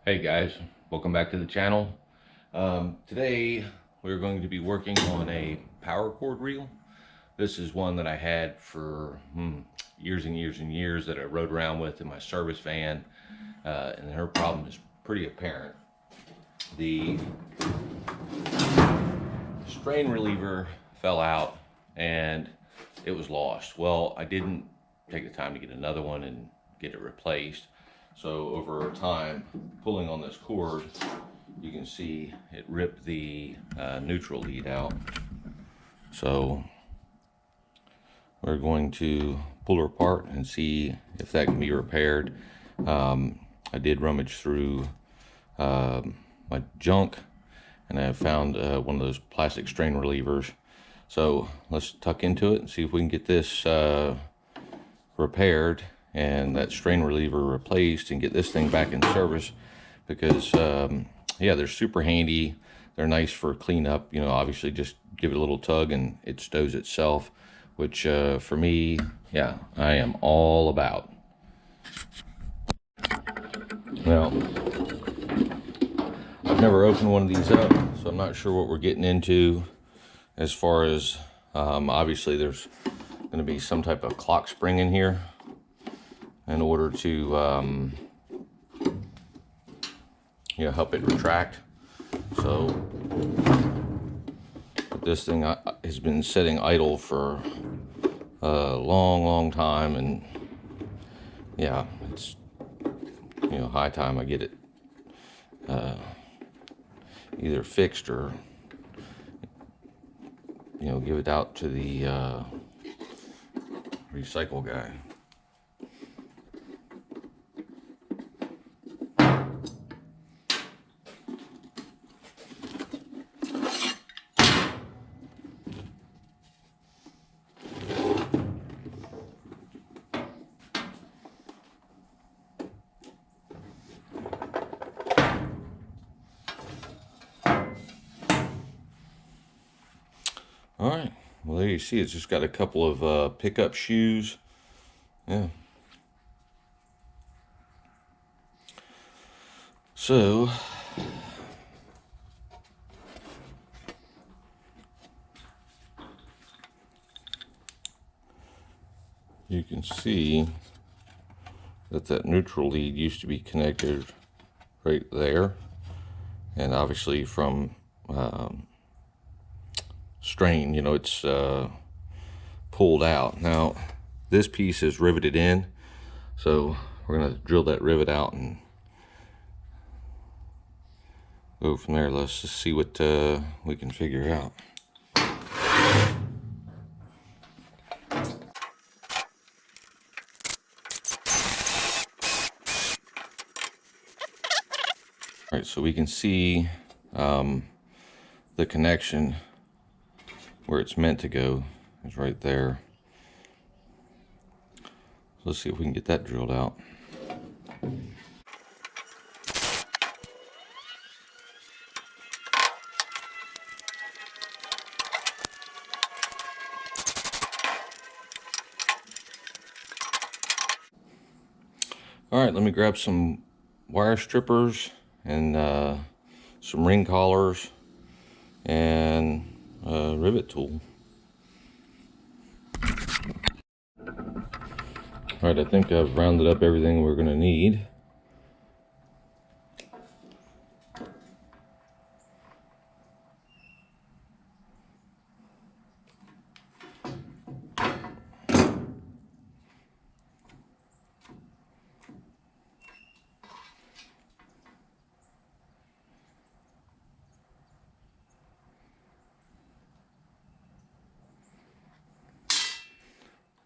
Hey guys, welcome back to the channel. Today we're going to be working on a power cord reel. This is one that I had for years and years and years that I rode around with in my service van, and her problem is pretty apparent. The strain reliever fell out and it was lost. Well, I didn't take the time to get another one and get it replaced. So over time, pulling on this cord, you can see it ripped the neutral lead out. So we're going to pull her apart and see if that can be repaired. I did rummage through my junk, and I found one of those plastic strain relievers. So let's tuck into it and see if we can get this repaired and that strain reliever replaced and get this thing back in service, because yeah, they're super handy. They're nice for cleanup. You know, obviously just give it a little tug and it stows itself, which for me, yeah, I am all about. Now, I've never opened one of these up, so I'm not sure what we're getting into as far as obviously there's going to be some type of clock spring in here in order to you know, help it retract. So this thing has been sitting idle for a long time, and yeah, it's, you know, high time I get it either fixed or, you know, give it out to the recycle guy. All right, well, there you see it's just got a couple of pickup shoes. Yeah. So you can see that neutral lead used to be connected right there, and obviously from strain, you know, it's pulled out. Now this piece is riveted in, so we're gonna drill that rivet out and go from there. Let's just see what we can figure out. All right, so we can see the connection where it's meant to go is right there. So let's see if we can get that drilled out. All right, let me grab some wire strippers and some ring collars and a rivet tool. All right, I think I've rounded up everything we're going to need.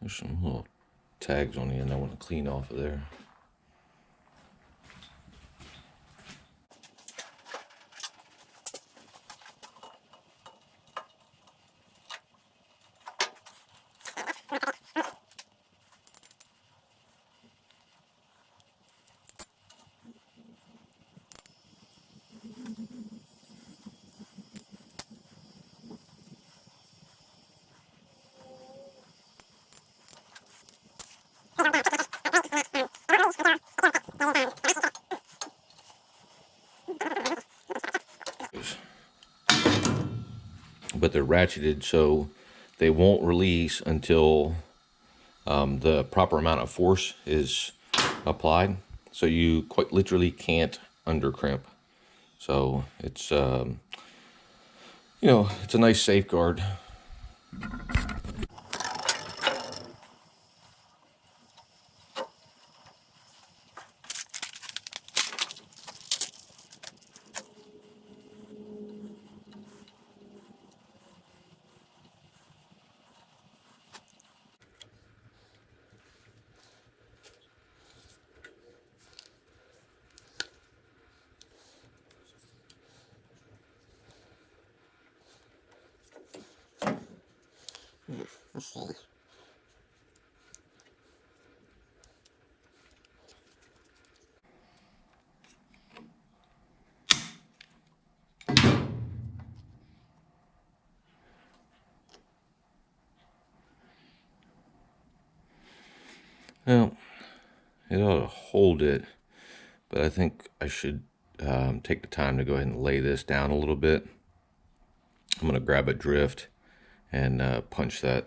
There's some little tags on the end I want to clean off of there. but they're ratcheted so they won't release until the proper amount of force is applied. So you quite literally can't undercrimp. So it's it's a nice safeguard. Let's see. Well, it ought to hold it, but I think I should take the time to go ahead and lay this down a little bit. I'm going to grab a drift and punch that.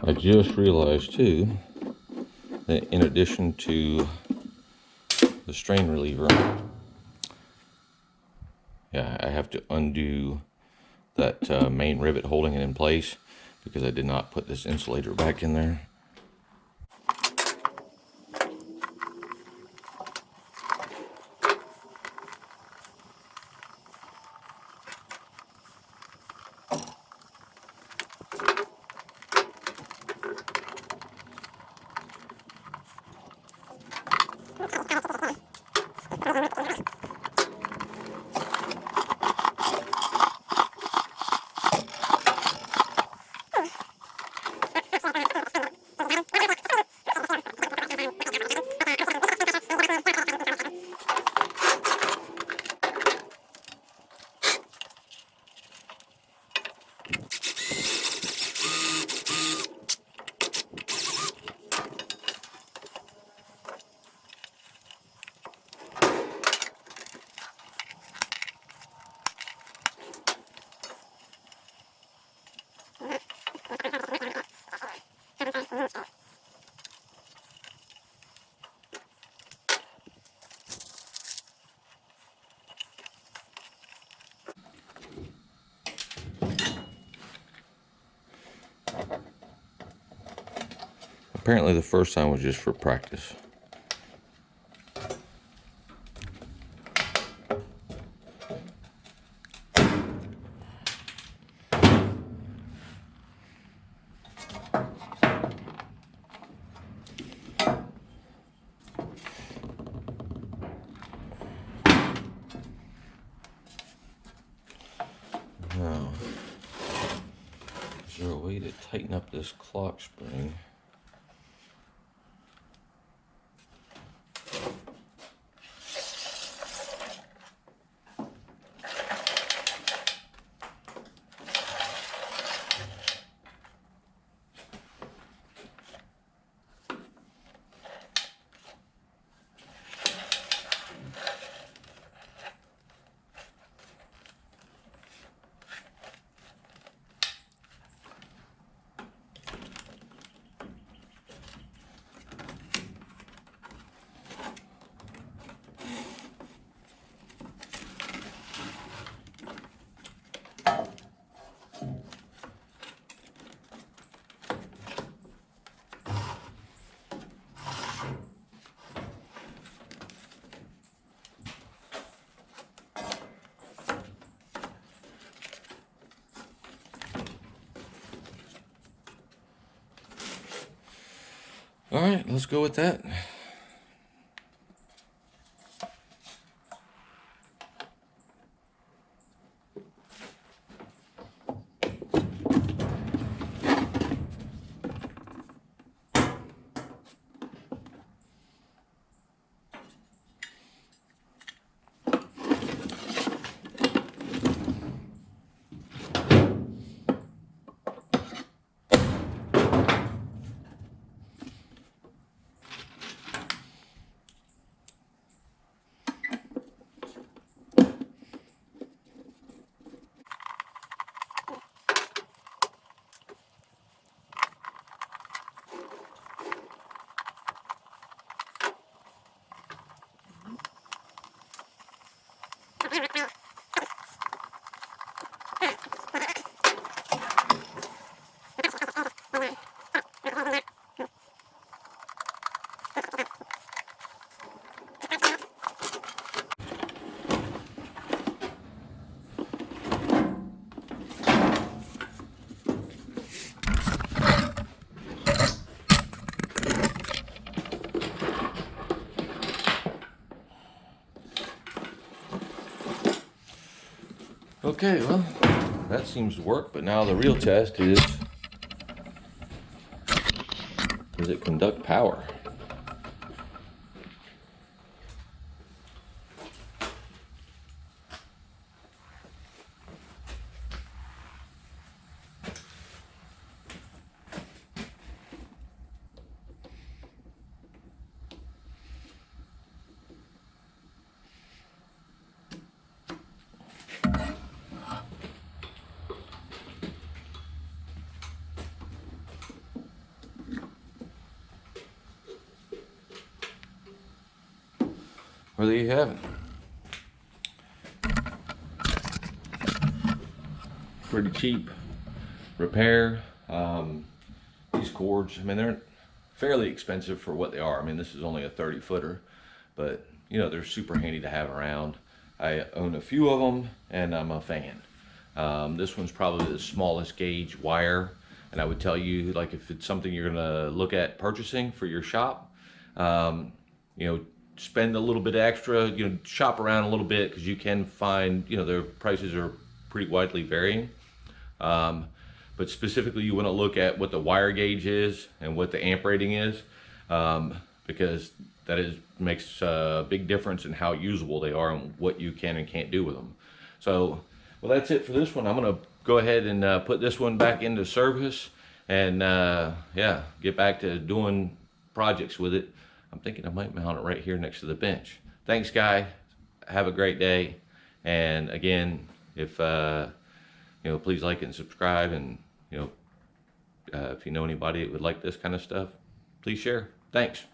I just realized too that in addition to the strain reliever, I have to undo that main rivet holding it in place because I did not put this insulator back in there. Apparently the first time was just for practice. Now, is there a way to tighten up this clock spring? All right, let's go with that. Okay, well, that seems to work, but now the real test is, does it conduct power? Well, there you have it. Pretty cheap repair. These cords, I mean, they're fairly expensive for what they are. I mean, this is only a 30 footer, but you know, they're super handy to have around. I own a few of them and I'm a fan. This one's probably the smallest gauge wire, and I would tell you, like, if it's something you're gonna look at purchasing for your shop, you know, spend a little bit extra, you know, shop around a little bit, because you can find, you know, their prices are pretty widely varying. But specifically, you want to look at what the wire gauge is and what the amp rating is, because that makes a big difference in how usable they are and what you can and can't do with them. So, well, that's it for this one. I'm going to go ahead and put this one back into service and, yeah, get back to doing projects with it. I'm thinking I might mount it right here next to the bench. Thanks, Guy. Have a great day. And again, if you know, please like and subscribe, and you know, if you know anybody that would like this kind of stuff, please share. Thanks.